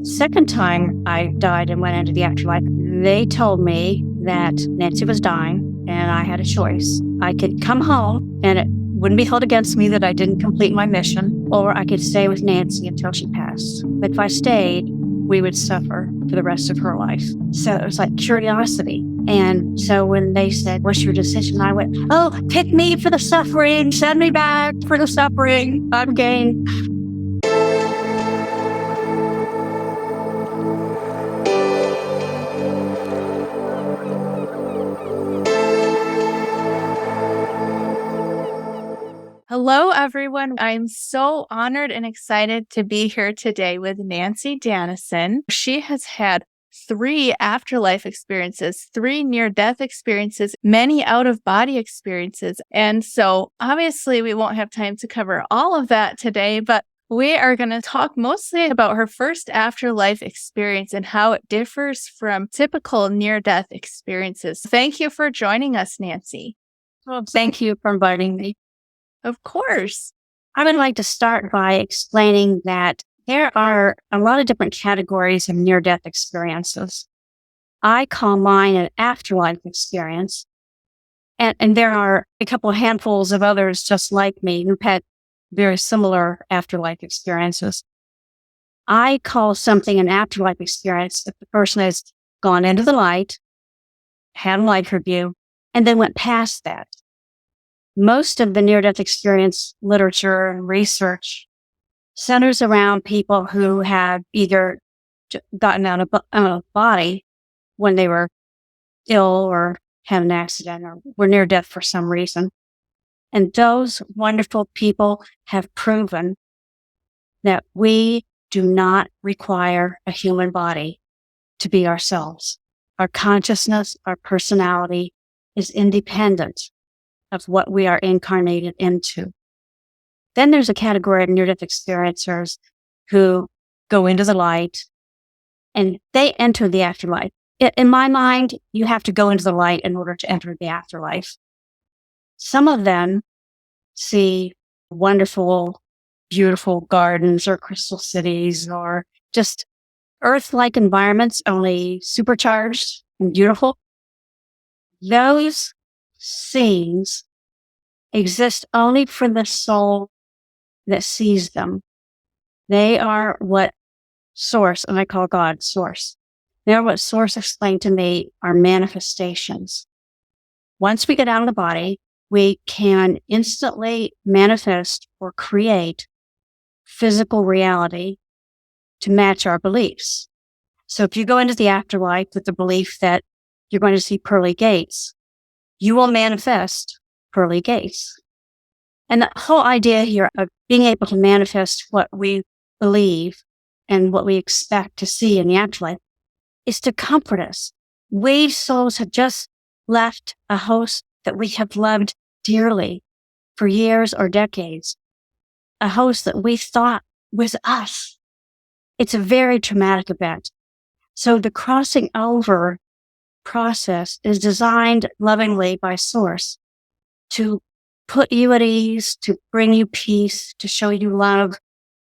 Second time I died and went into the afterlife, they told me that Nanci was dying and I had a choice. I could come home and it wouldn't be held against me that I didn't complete my mission, or I could stay with Nanci until she passed. But if I stayed, we would suffer for the rest of her life. So it was like curiosity. And so when they said, "What's your decision?" I went, "Oh, pick me for the suffering. Send me back for the suffering. I'm game." Hello, everyone. I'm so honored and excited to be here today with Nanci Danison. She has had 3 afterlife experiences, 3 near-death experiences, many out-of-body experiences. And so obviously we won't have time to cover all of that today, but we are going to talk mostly about her first afterlife experience and how it differs from typical near-death experiences. Thank you for joining us, Nanci. Well, thank you for inviting me. Of course. I would like to start by explaining that there are a lot of different categories of near-death experiences. I call mine an afterlife experience, and there are a couple of handfuls of others just like me who've had very similar afterlife experiences. I call something an afterlife experience if the person has gone into the light, had a life review, and then went past that. Most of the near-death experience literature and research centers around people who have either gotten out of body when they were ill or had an accident or were near death for some reason. And those wonderful people have proven that we do not require a human body to be ourselves. Our consciousness, our personality is independent of what we are incarnated into. Then there's a category of near-death experiencers who go into the light and they enter the afterlife. In my mind, you have to go into the light in order to enter the afterlife. Some of them see wonderful, beautiful gardens or crystal cities or just Earth-like environments, only supercharged and beautiful. Those scenes exist only for the soul that sees them. They are what Source, and I call God Source. They're what Source explained to me are manifestations. Once we get out of the body, we can instantly manifest or create physical reality to match our beliefs. So if you go into the afterlife with the belief that you're going to see pearly gates, you will manifest pearly gates. And the whole idea here of being able to manifest what we believe and what we expect to see in the afterlife is to comfort us. We souls have just left a host that we have loved dearly for years or decades, a host that we thought was us. It's a very traumatic event. So the crossing over process is designed lovingly by Source to put you at ease, to bring you peace, to show you love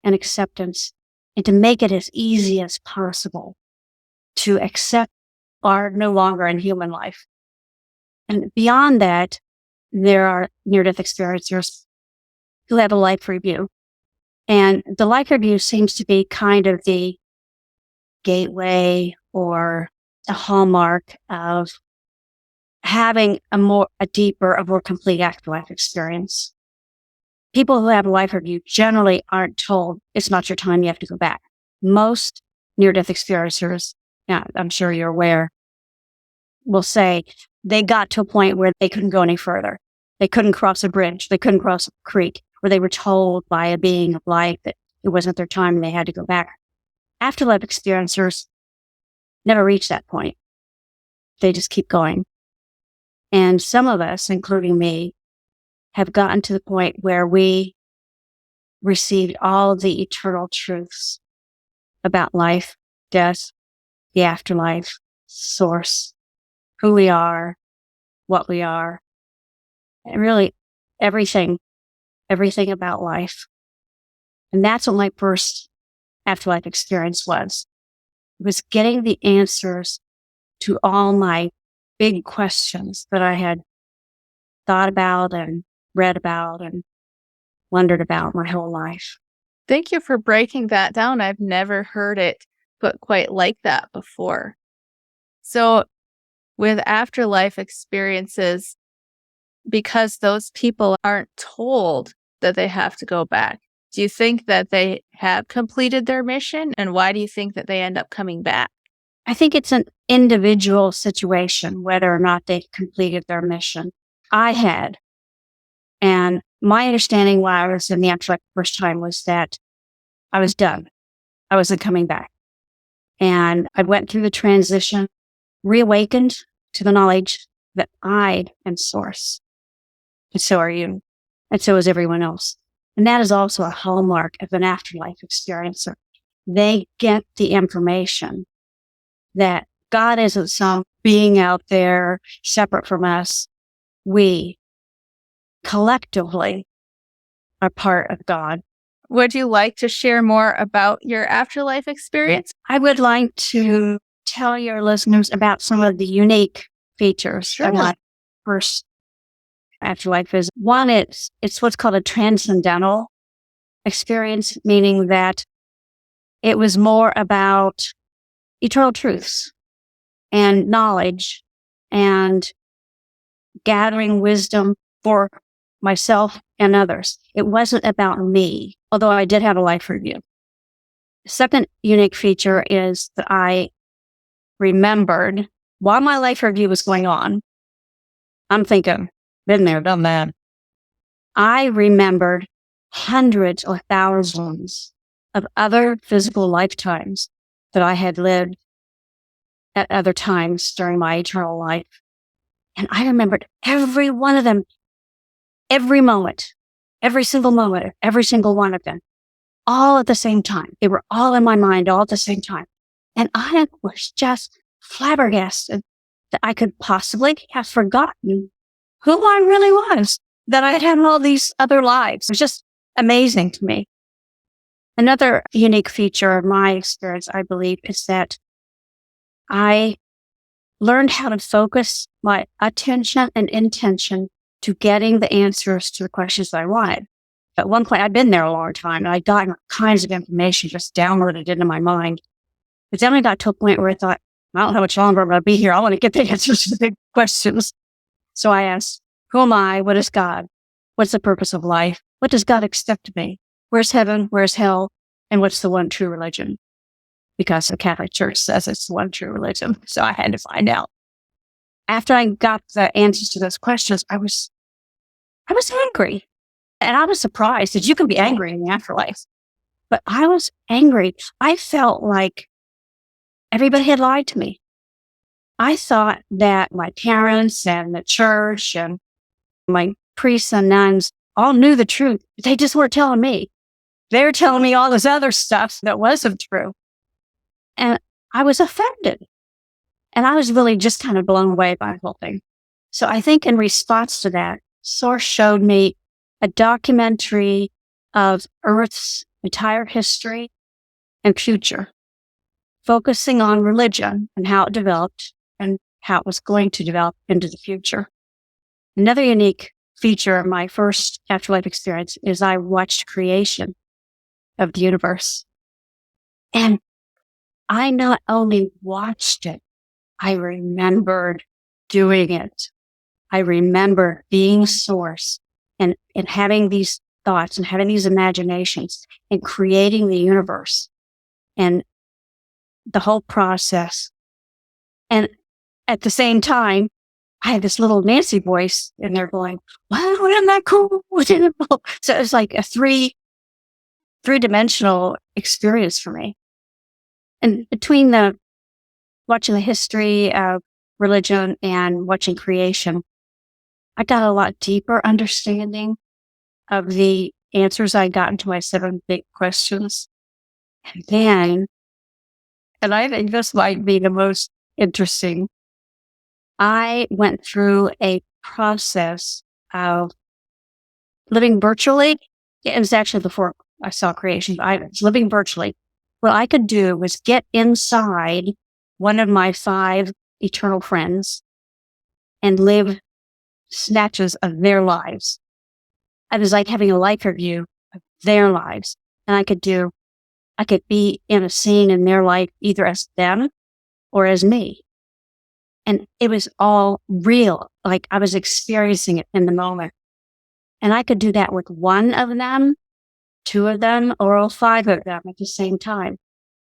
and acceptance, and to make it as easy as possible to accept our no longer in human life. And beyond that, there are near-death experiencers who have a life review. And the life review seems to be kind of the gateway or a hallmark of having a more complete afterlife experience. People who have a life review generally aren't told it's not your time, you have to go back. Most near-death experiencers, I'm sure you're aware, will say they got to a point where they couldn't go any further. They couldn't cross a bridge. They couldn't cross a creek, or they were told by a being of light that it wasn't their time and they had to go back. Afterlife experiencers never reach that point. They just keep going. And some of us, including me, have gotten to the point where we received all of the eternal truths about life, death, the afterlife, Source, who we are, what we are, and really everything about life. And that's what my first afterlife experience was. It was getting the answers to all my big questions that I had thought about and read about and wondered about my whole life. Thank you for breaking that down. I've never heard it put quite like that before. So, with afterlife experiences, because those people aren't told that they have to go back, do you think that they have completed their mission? And why do you think that they end up coming back? I think it's an individual situation, whether or not they completed their mission. I had. And my understanding while I was in the afterlife the first time was that I was done. I wasn't coming back. And I went through the transition, reawakened to the knowledge that I am source. And so are you. And so is everyone else. And that is also a hallmark of an afterlife experiencer. They get the information that God isn't some being out there separate from us. We collectively are part of God. Would you like to share more about your afterlife experience? I would like to tell your listeners about some of the unique features of my first afterlife visit. One, it's what's called a transcendental experience, meaning that it was more about eternal truths and knowledge and gathering wisdom for myself and others. It wasn't about me, although I did have a life review. The second unique feature is that I remembered while my life review was going on, I'm thinking, been there, done that. I remembered hundreds or thousands of other physical lifetimes that I had lived at other times during my eternal life. And I remembered every one of them, every moment, every single moment, every single one of them, all at the same time. They were all in my mind all at the same time. And I was just flabbergasted that I could possibly have forgotten who I really was, that I had had all these other lives. It was just amazing to me. Another unique feature of my experience, I believe, is that I learned how to focus my attention and intention to getting the answers to the questions I wanted. At one point, I'd been there a long time, and I'd gotten all kinds of information just downloaded into my mind. But then I got to a point where I thought, I don't know how much longer I'm going to be here. I want to get the answers to the big questions. So I asked, who am I? What is God? What's the purpose of life? What does God expect of me? Where's heaven? Where's hell? And what's the one true religion? Because the Catholic Church says it's the one true religion. So I had to find out. After I got the answers to those questions, I was angry. And I was surprised that you can be angry in the afterlife. But I was angry. I felt like everybody had lied to me. I thought that my parents and the church and my priests and nuns all knew the truth. They just weren't telling me. They were telling me all this other stuff that wasn't true. And I was offended. And I was really just kind of blown away by the whole thing. So I think in response to that, Source showed me a documentary of Earth's entire history and future, focusing on religion and how it developed and how it was going to develop into the future. Another unique feature of my first afterlife experience is I watched creation of the universe. And I not only watched it, I remembered doing it. I remember being Source and having these thoughts and having these imaginations and creating the universe and the whole process. And at the same time, I had this little Nancy voice in there going, wow, isn't that cool? So it was like a three-dimensional experience for me. And between watching the history of religion and watching creation, I got a lot deeper understanding of the answers I got into my 7 big questions. And then, and I think this might be the most interesting, I went through a process of living virtually. It was actually before I saw creation. I was living virtually what I could do was get inside one of my 5 eternal friends and live snatches of their lives. I was like having a life review of their lives. And I could be in a scene in their life either as them or as me. And it was all real. Like I was experiencing it in the moment. And I could do that with one of them, 2 of them, or all 5 of them at the same time.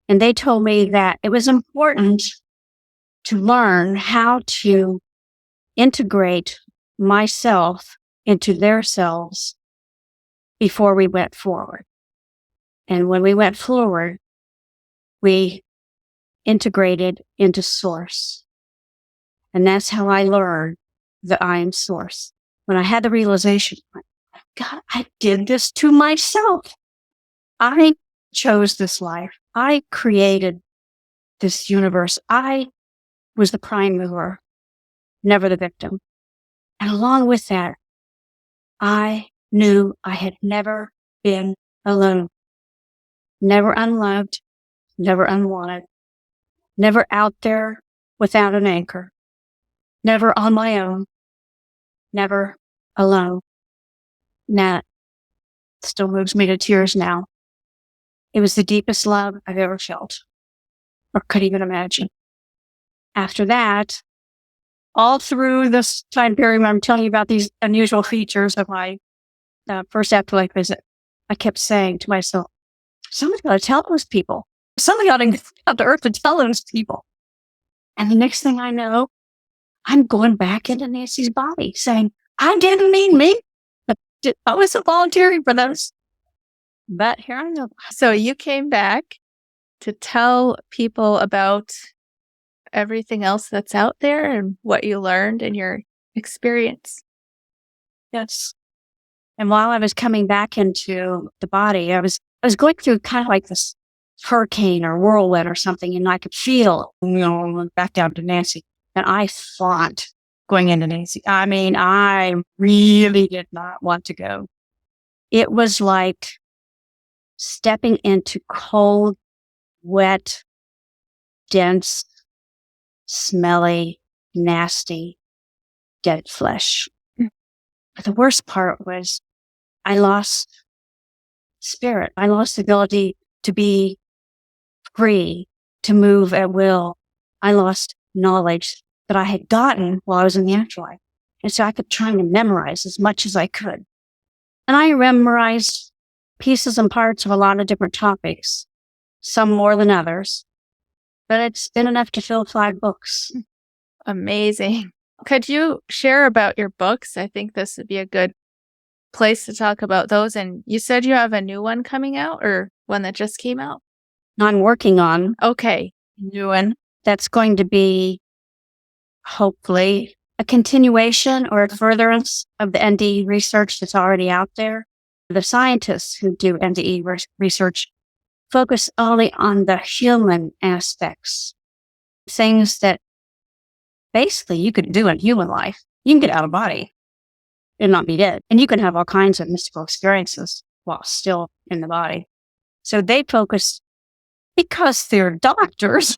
And they told me that it was important to learn how to integrate myself into their selves before we went forward. And when we went forward, we integrated into source. And that's how I learned that I am source. When I had the realization, God, I did this to myself. I chose this life. I created this universe. I was the prime mover, never the victim. And along with that, I knew I had never been alone, never unloved, never unwanted, never out there without an anchor, never on my own, never alone. That still moves me to tears now. It was the deepest love I've ever felt or could even imagine. After that, all through this time period when I'm telling you about these unusual features of my first afterlife visit, I kept saying to myself, somebody's got to tell those people. Somebody ought to get out to earth to tell those people. And the next thing I know, I'm going back into Nancy's body saying, I didn't mean me. I wasn't volunteering for those. But here I am. So you came back to tell people about everything else that's out there and what you learned in your experience. Yes. And while I was coming back into the body, I was going through kind of like this hurricane or whirlwind or something, and I could feel, back down to Nancy. And I fought going into Nancy. I mean, I really did not want to go. It was like stepping into cold, wet, dense, smelly, nasty, dead flesh. But the worst part was I lost spirit. I lost the ability to be free, to move at will. I lost knowledge that I had gotten while I was in the afterlife. And so I kept trying to memorize as much as I could. And I memorized pieces and parts of a lot of different topics, some more than others. But it's been enough to fill 5 books. Amazing. Could you share about your books? I think this would be a good place to talk about those. And you said you have a new one coming out or one that just came out? I'm working on Okay. a new one that's going to be hopefully a continuation or a furtherance of the NDE research that's already out there. The scientists who do NDE research focus only on the human aspects, things that basically you could do in human life. You can get out of body and not be dead. And you can have all kinds of mystical experiences while still in the body. So they focus, because they're doctors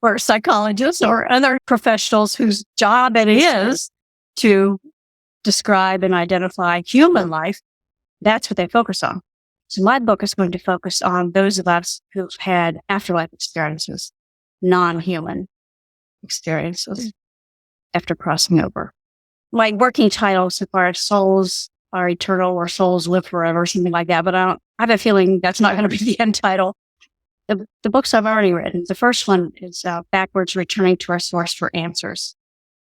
or psychologists or other professionals whose job it is to describe and identify human life, that's what they focus on. So my book is going to focus on those of us who've had afterlife experiences, non-human experiences after crossing over. My working title so far is Souls Are Eternal or Souls Live Forever, something like that. But I have a feeling that's not going to be the end title. The books I've already written, the first one is Backwards Returning to Our Source for Answers.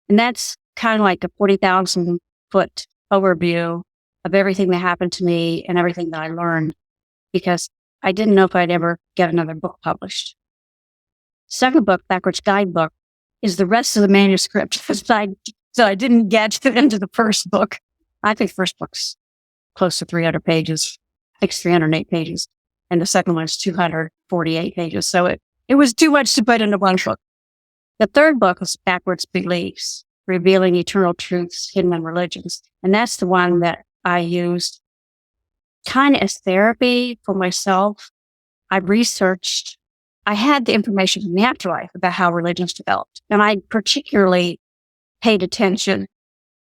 And that's kind of like a 40,000 foot overview of everything that happened to me and everything that I learned, because I didn't know if I'd ever get another book published. Second book, Backwards Guidebook, is the rest of the manuscript so I didn't get to the end of the first book. I think the first book's close to 300 pages, I think it's 308 pages. And the second one's 248 pages. So it was too much to put into one book. The third book is Backwards Beliefs, Revealing Eternal Truths Hidden in Religions. And that's the one that I used kind of as therapy for myself I had the information from the afterlife about how religions developed. And I particularly paid attention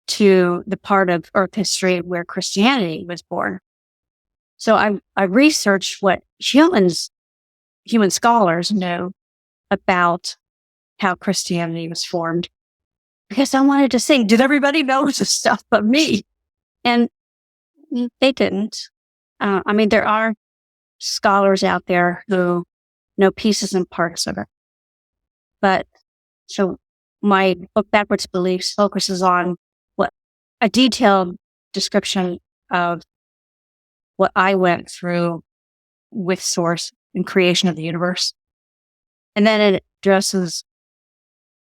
to the part of Earth history where Christianity was born. So I researched what human scholars know about how Christianity was formed, because I wanted to see, did everybody know this stuff but me? And they didn't. There are scholars out there who know pieces and parts of it. But so my book, Backwards Beliefs, focuses on a detailed description of what I went through with Source in creation of the universe. And then it addresses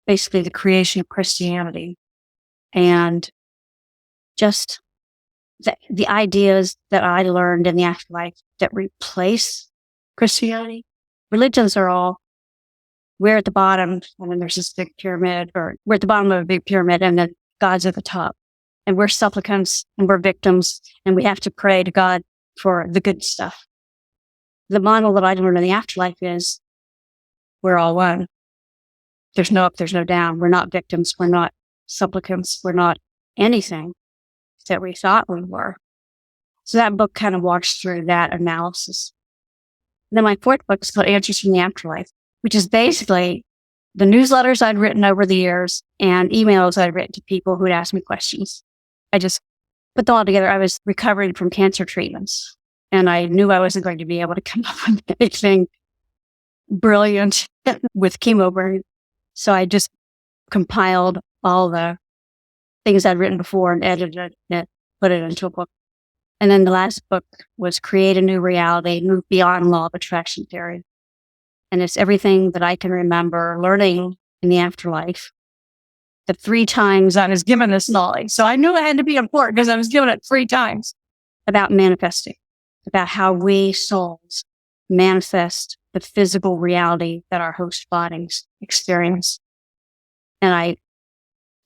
basically the creation of Christianity and just the ideas that I learned in the afterlife that replace Christianity. Religions are all, we're at the bottom, and then there's this big pyramid, or we're at the bottom of a big pyramid, and then God's at the top. And we're supplicants, and we're victims, and we have to pray to God for the good stuff. The model that I learned in the afterlife is we're all one. There's no up, there's no down. We're not victims. We're not supplicants. We're not anything that we thought we were. So that book kind of walks through that analysis. And then my fourth book is called Answers from the Afterlife, which is basically the newsletters I'd written over the years and emails I'd written to people who'd asked me questions. I just put them all together. I was recovering from cancer treatments, and I knew I wasn't going to be able to come up with anything brilliant with chemo burn. So I just compiled all the things I'd written before and edited it, put it into a book. And then the last book was Create a New Reality, Move Beyond Law of Attraction Theory. And it's everything that I can remember learning in the afterlife, the 3 times I was given this knowledge. So I knew it had to be important because I was given it 3 times, about manifesting, about how we souls manifest the physical reality that our host bodies experience. And I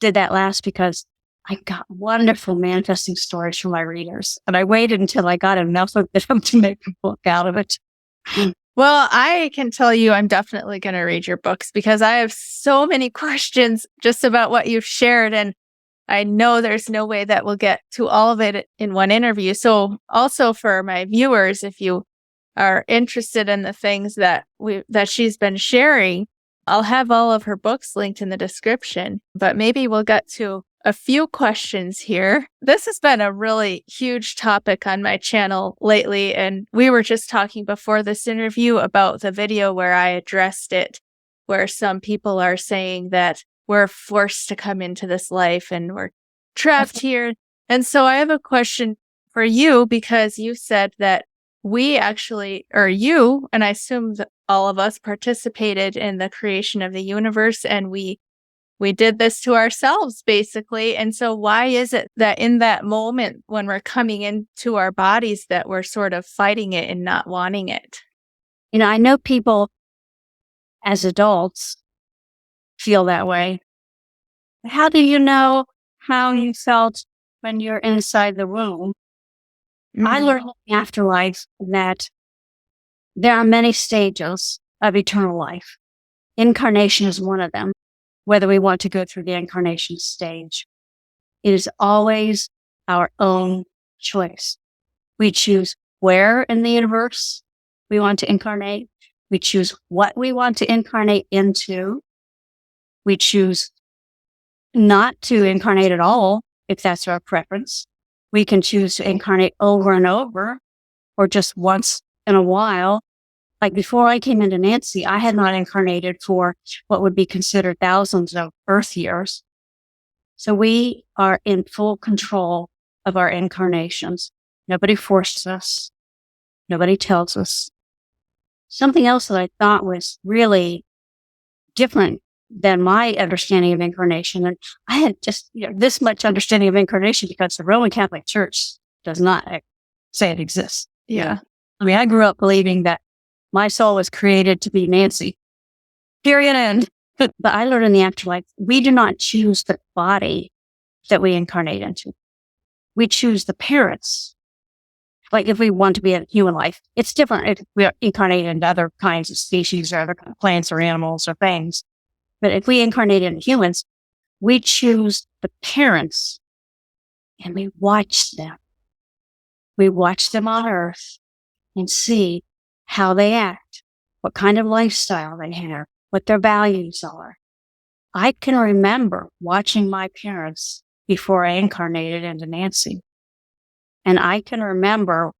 did that last because I got wonderful manifesting stories from my readers. And I waited until I got enough of them to make a book out of it. Well, I can tell you I'm definitely going to read your books because I have so many questions just about what you've shared. And I know there's no way that we'll get to all of it in one interview. So also for my viewers, if you are interested in the things that she's been sharing, I'll have all of her books linked in the description, but maybe we'll get to a few questions here. This has been a really huge topic on my channel lately, and we were just talking before this interview about the video where I addressed it, where some people are saying that we're forced to come into this life and we're trapped here. And so I have a question for you, because you said that we actually, or you, and I assume that all of us participated in the creation of the universe, and we did this to ourselves, basically. And so why is it that in that moment when we're coming into our bodies that we're sort of fighting it and not wanting it? I know people as adults feel that way. How do you know how you felt when you're inside the womb? I learned in the afterlife that there are many stages of eternal life. Incarnation is one of them, whether we want to go through the incarnation stage. It is always our own choice. We choose where in the universe we want to incarnate. We choose what we want to incarnate into. We choose not to incarnate at all, if that's our preference. We can choose to incarnate over and over, or just once in a while. Like before I came into Nanci, I had not incarnated for what would be considered thousands of Earth years. So we are in full control of our incarnations. Nobody forces us. Nobody tells us. Something else that I thought was really different than my understanding of incarnation, and I had just this much understanding of incarnation because the Roman Catholic Church does not say it exists. Yeah. I grew up believing that my soul was created to be Nanci. Period, end. But I learned in the afterlife, we do not choose the body that we incarnate into. We choose the parents Like if we want to be a human life, it's different if we are incarnated into other kinds of species or other plants or animals or things. But if we incarnate into humans, we choose the parents and we watch them. We watch them on Earth and see how they act, what kind of lifestyle they have, what their values are. I can remember watching my parents before I incarnated into Nanci. And I can remember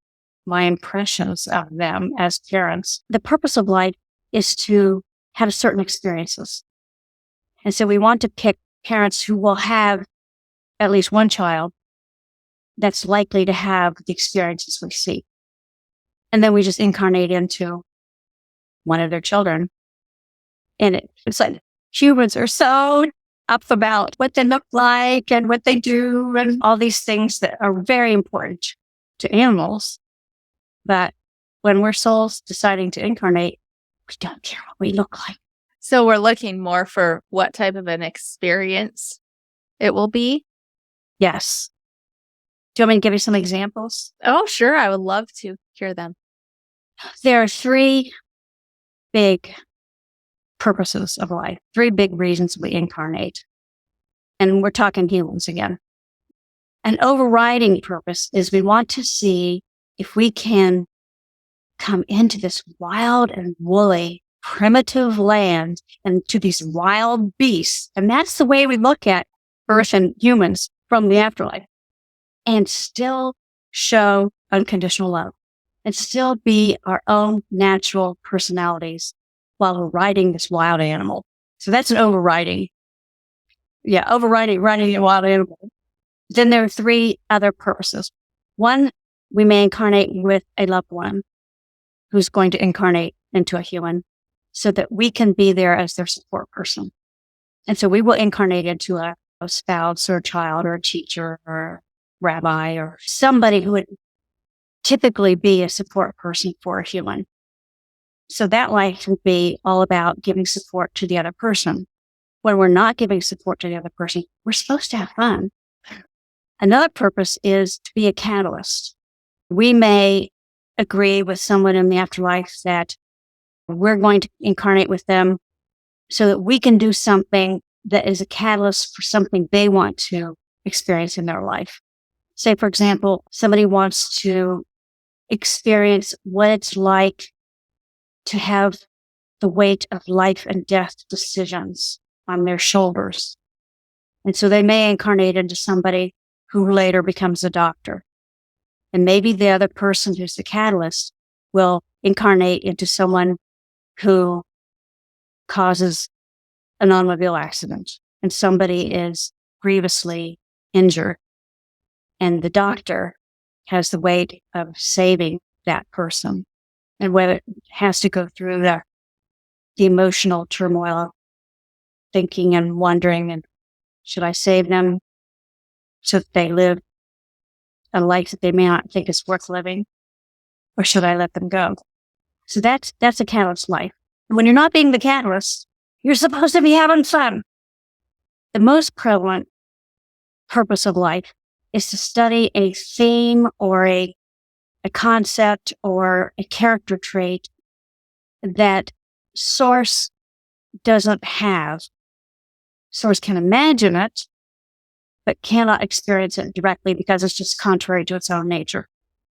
my impressions of them as parents. The purpose of life is to have certain experiences. And so we want to pick parents who will have at least one child that's likely to have the experiences we see. And then we just incarnate into one of their children. And it's like humans are so up about what they look like and what they do and all these things that are very important to animals. But when we're souls deciding to incarnate, we don't care what we look like. So we're looking more for what type of an experience it will be? Yes. Do you want me to give you some examples? Oh, sure. I would love to hear them. There are three big purposes of life, three big reasons we incarnate. And we're talking humans again. An overriding purpose is we want to see if we can come into this wild and woolly, primitive land and to these wild beasts. And that's the way we look at Earth and humans from the afterlife, and still show unconditional love and still be our own natural personalities while we're riding this wild animal. So that's an overriding. Yeah, riding a wild animal. Then there are three other purposes. One, we may incarnate with a loved one who's going to incarnate into a human so that we can be there as their support person. And so we will incarnate into a spouse or a child or a teacher or a rabbi or somebody who would typically be a support person for a human. So that life would be all about giving support to the other person. When we're not giving support to the other person, we're supposed to have fun. Another purpose is to be a catalyst. We may agree with someone in the afterlife that we're going to incarnate with them so that we can do something that is a catalyst for something they want to experience in their life. Say, for example, somebody wants to experience what it's like to have the weight of life and death decisions on their shoulders. And so they may incarnate into somebody who later becomes a doctor. And maybe the other person who's the catalyst will incarnate into someone who causes an automobile accident and somebody is grievously injured. And the doctor has the weight of saving that person. And whether it has to go through the emotional turmoil of thinking and wondering, and should I save them so that they live a life that they may not think is worth living, or should I let them go? So that's a catalyst life. And when you're not being the catalyst, you're supposed to be having fun. The most prevalent purpose of life is to study a theme or a concept or a character trait that Source doesn't have. Source can imagine it, but cannot experience it directly because it's just contrary to its own nature.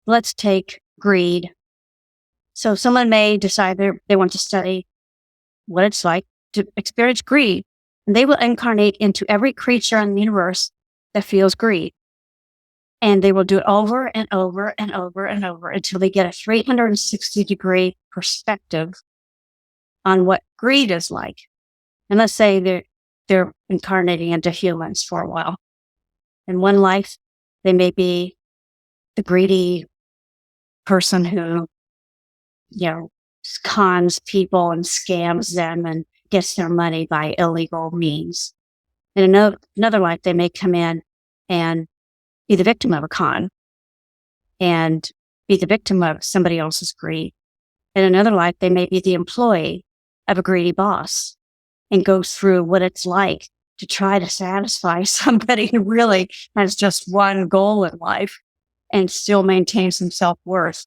Let's take greed. So someone may decide they want to study what it's like to experience greed, and they will incarnate into every creature in the universe that feels greed. And they will do it over and over and over and over until they get a 360-degree perspective on what greed is like. And let's say they're incarnating into humans for a while. In one life, they may be the greedy person who, cons people and scams them and gets their money by illegal means. In another life, they may come in and be the victim of a con and be the victim of somebody else's greed. In another life, they may be the employee of a greedy boss and go through what it's like to try to satisfy somebody who really has just one goal in life. and still maintain some self-worth.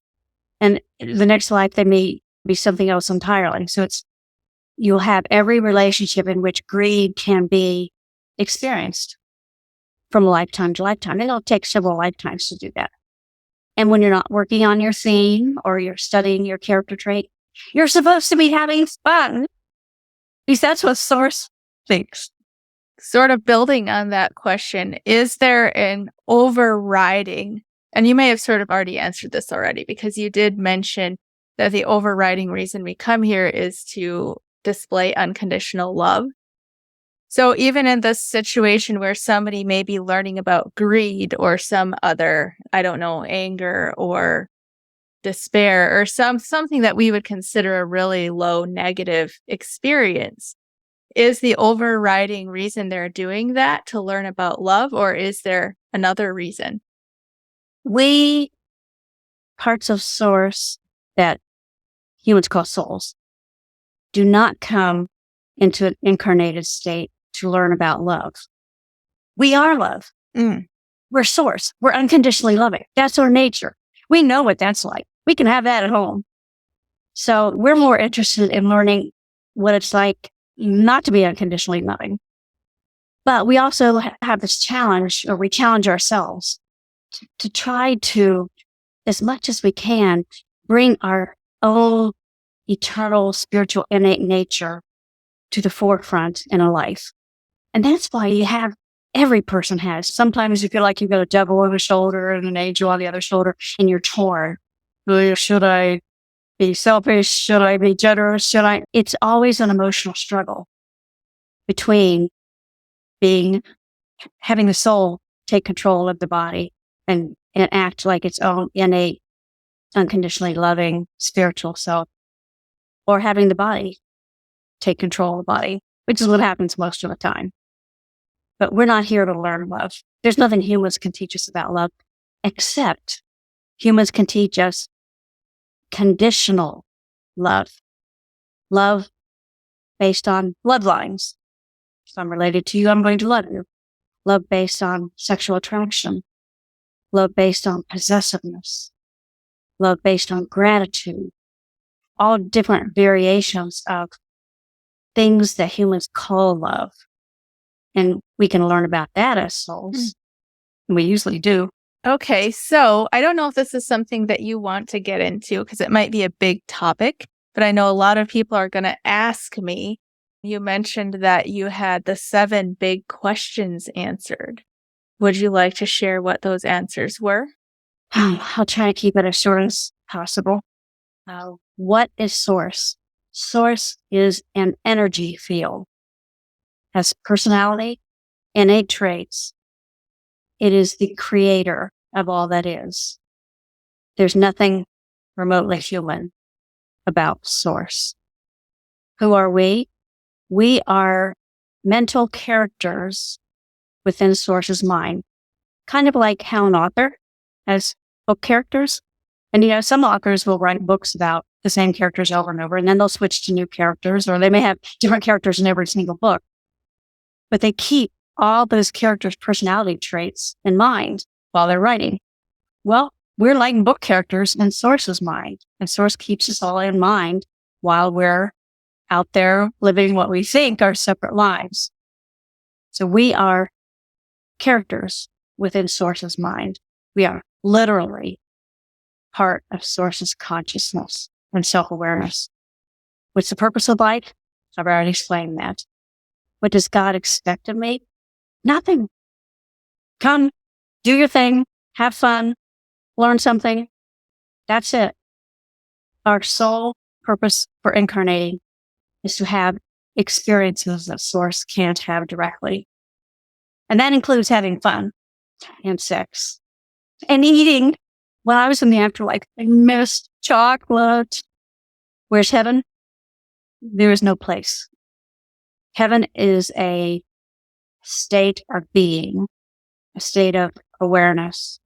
And the next life, they may be something else entirely. So you'll have every relationship in which greed can be experienced from lifetime to lifetime. It'll take several lifetimes to do that. And when you're not working on your theme or you're studying your character trait, you're supposed to be having fun. Because that's what Source thinks. Sort of building on that question, is there an overriding, and you may have sort of already answered this already, because you did mention that the overriding reason we come here is to display unconditional love. So even in this situation where somebody may be learning about greed or some other, I don't know, anger or despair or something that we would consider a really low negative experience, is the overriding reason they're doing that to learn about love, or is there another reason? We, parts of Source that humans call souls, do not come into an incarnated state to learn about love. We are love. We're Source. We're unconditionally loving. That's our nature. We know what that's like. We can have that at home. So we're more interested in learning what it's like not to be unconditionally loving. But we also have this challenge, or we challenge ourselves to try to, as much as we can, bring our own eternal, spiritual, innate nature to the forefront in a life. And that's why every person has. Sometimes you feel like you've got a devil on the shoulder and an angel on the other shoulder, and you're torn. Should I be selfish? Should I be generous? It's always an emotional struggle between having the soul take control of the body and act like its own innate, unconditionally loving spiritual self, or having the body take control of the body, which is what happens most of the time. But we're not here to learn love. There's nothing humans can teach us about love, except humans can teach us conditional love. Love based on bloodlines. If I'm related to you, I'm going to love you. Love based on sexual attraction. Love based on possessiveness. Love based on gratitude. All different variations of things that humans call love. And we can learn about that as souls. And we usually do. Okay, so I don't know if this is something that you want to get into because it might be a big topic, but I know a lot of people are going to ask me. You mentioned that you had the 7 big questions answered. Would you like to share what those answers were? I'll try to keep it as short as possible. What is Source? Source is an energy field. Has personality, innate traits. It is the creator of all that is. There's nothing remotely human about Source. Who are we? We are mental characters within Source's mind. Kind of like how an author has book characters. And, some authors will write books about the same characters over and over, and then they'll switch to new characters, or they may have different characters in every single book. But they keep all those characters' personality traits in mind while they're writing. Well, we're like book characters in Source's mind, and Source keeps us all in mind while we're out there living what we think are separate lives. So we are characters within Source's mind. We are literally part of Source's consciousness and self-awareness. What's the purpose of life? I've already explained that. What does God expect of me? Nothing. Come, do your thing, have fun, learn something. That's it. Our sole purpose for incarnating is to have experiences that Source can't have directly. And that includes having fun and sex and eating. When I was in the afterlife, I missed chocolate. Where's heaven? There is no place. Heaven is a state of being, a state of awareness.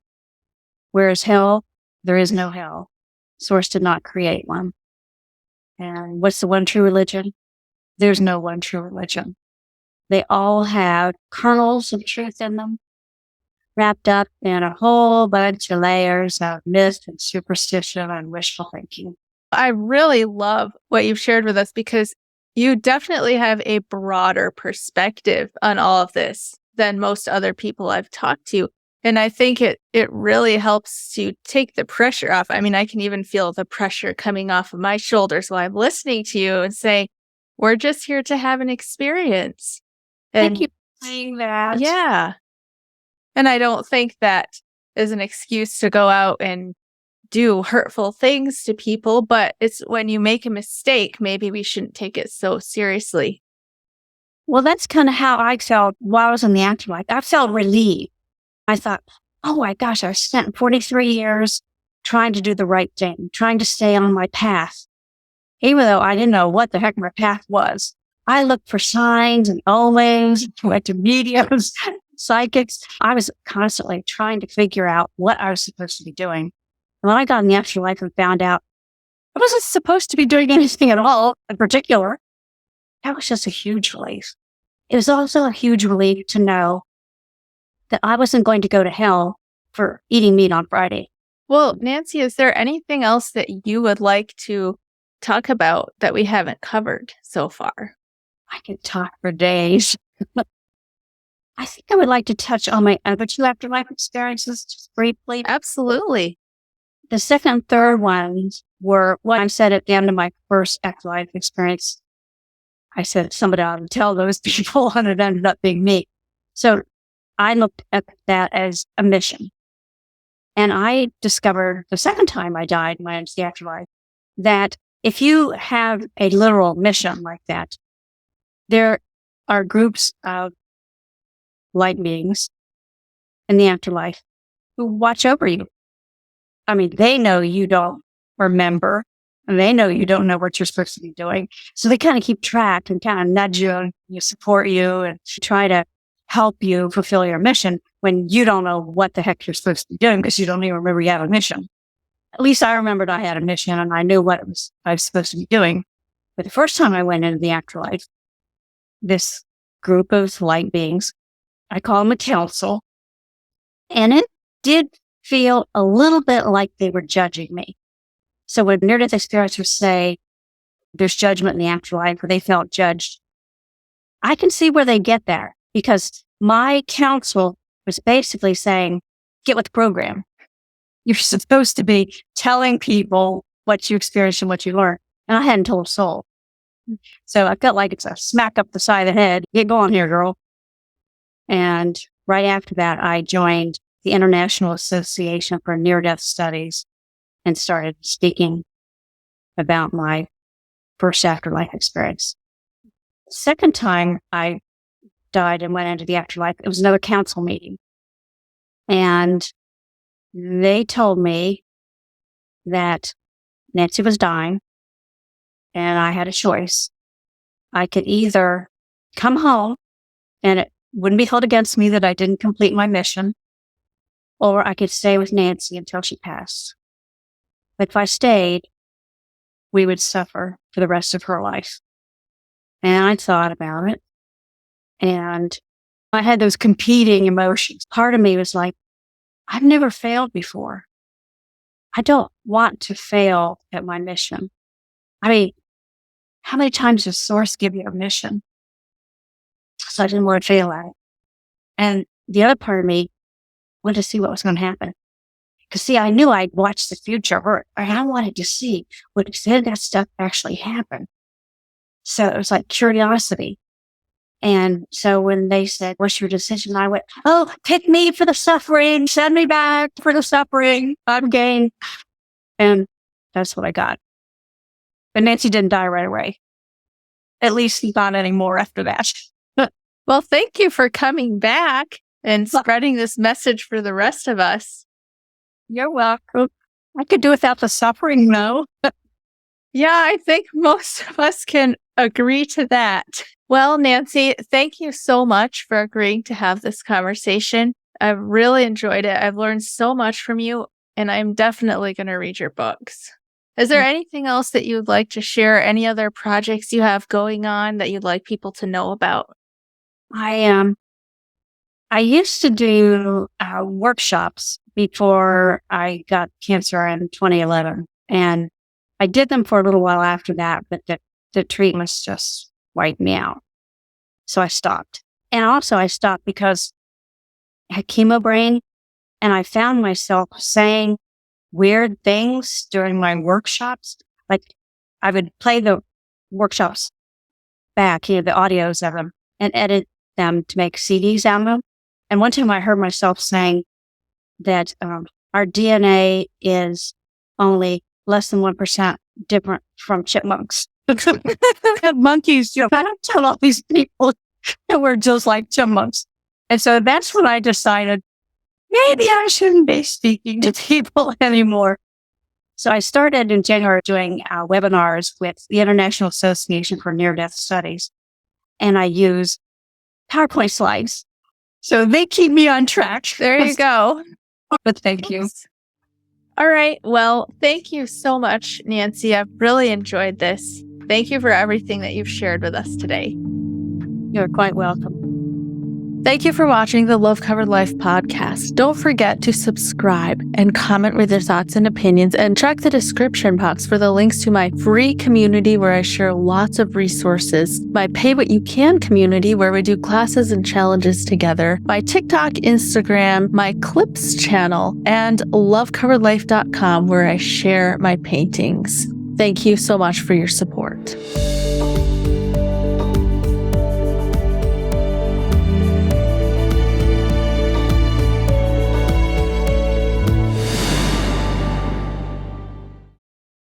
Whereas hell, there is no hell. Source did not create one. And what's the one true religion? There's no one true religion. They all have kernels of truth in them, wrapped up in a whole bunch of layers of myth and superstition and wishful thinking. I really love what you've shared with us because you definitely have a broader perspective on all of this than most other people I've talked to. And I think it really helps to take the pressure off. I mean, I can even feel the pressure coming off of my shoulders while I'm listening to you and say, we're just here to have an experience. Thank you for saying that. Yeah. And I don't think that is an excuse to go out and do hurtful things to people, but it's when you make a mistake, maybe we shouldn't take it so seriously. Well, that's kind of how I felt while I was in the afterlife. I felt relieved. I thought, oh my gosh, I spent 43 years trying to do the right thing, trying to stay on my path. Even though I didn't know what the heck my path was. I looked for signs and omens, went to mediums, psychics. I was constantly trying to figure out what I was supposed to be doing. And when I got in the afterlife and found out I wasn't supposed to be doing anything at all in particular, that was just a huge relief. It was also a huge relief to know that I wasn't going to go to hell for eating meat on Friday. Well, Nanci, is there anything else that you would like to talk about that we haven't covered so far? I could talk for days. I think I would like to touch on my other two afterlife experiences just briefly. Absolutely. The second and third ones were what I said at the end of my first afterlife experience. I said somebody ought to tell those people, and it ended up being me. So I looked at that as a mission. And I discovered the second time I died when I went to the afterlife that if you have a literal mission like that, there are groups of light beings in the afterlife who watch over you. I mean, they know you don't remember, and they know you don't know what you're supposed to be doing. So they kind of keep track and kind of nudge you and support you and try to help you fulfill your mission when you don't know what the heck you're supposed to be doing because you don't even remember you have a mission. At least I remembered I had a mission and I knew what I was supposed to be doing. But the first time I went into the afterlife, this group of light beings, I call them a council, and it did feel a little bit like they were judging me. So when near-death experiencers say there's judgment in the afterlife or they felt judged, I can see where they get there because my counsel was basically saying, get with the program. You're supposed to be telling people what you experienced and what you learned. And I hadn't told a soul. So I felt like it's a smack up the side of the head. Get going here, girl. And right after that, I joined the International Association for Near-Death Studies and started speaking about my first afterlife experience. The second time I died and went into the afterlife, it was another council meeting. And they told me that Nanci was dying and I had a choice. I could either come home and it wouldn't be held against me that I didn't complete my mission, or I could stay with Nanci until she passed. But if I stayed, we would suffer for the rest of her life. And I thought about it, and I had those competing emotions. Part of me was like, I've never failed before. I don't want to fail at my mission. I mean, how many times does Source give you a mission? So I didn't want to fail at it. And the other part of me wanted to see what was going to happen. Because, see, I knew I'd watched the future, or I wanted to see what did that stuff actually happen. So it was like curiosity. And so when they said, what's your decision? I went, oh, pick me for the suffering. Send me back for the suffering. I'm game. And that's what I got. But Nanci didn't die right away. At least not anymore after that. Well, thank you for coming back and spreading this message for the rest of us. You're welcome. I could do without the suffering, though. Yeah, I think most of us can agree to that. Well, Nanci, thank you so much for agreeing to have this conversation. I've really enjoyed it. I've learned so much from you, and I'm definitely going to read your books. Is there anything else that you'd like to share? Any other projects you have going on that you'd like people to know about? I I used to do workshops before I got cancer in 2011. And I did them for a little while after that, but the treatments just wiped me out. So I stopped. And also I stopped because I had chemo brain, and I found myself saying weird things during my workshops. Like I would play the workshops back, the audios of them, and edit them to make CDs out of them. And one time I heard myself saying that our DNA is only less than 1% different from chipmunks. And monkeys, I don't tell all these people that we're just like chipmunks. And so that's when I decided maybe I shouldn't be speaking to people anymore. So I started in January doing webinars with the International Association for Near-Death Studies. And I use PowerPoint slides. So they keep me on track. There you go. But thank you. All right. Well, thank you so much, Nanci. I've really enjoyed this. Thank you for everything that you've shared with us today. You're quite welcome. Thank you for watching the Love Covered Life podcast. Don't forget to subscribe and comment with your thoughts and opinions, and check the description box for the links to my free community where I share lots of resources, my Pay What You Can community where we do classes and challenges together, my TikTok, Instagram, my Clips channel, and lovecoveredlife.com where I share my paintings. Thank you so much for your support.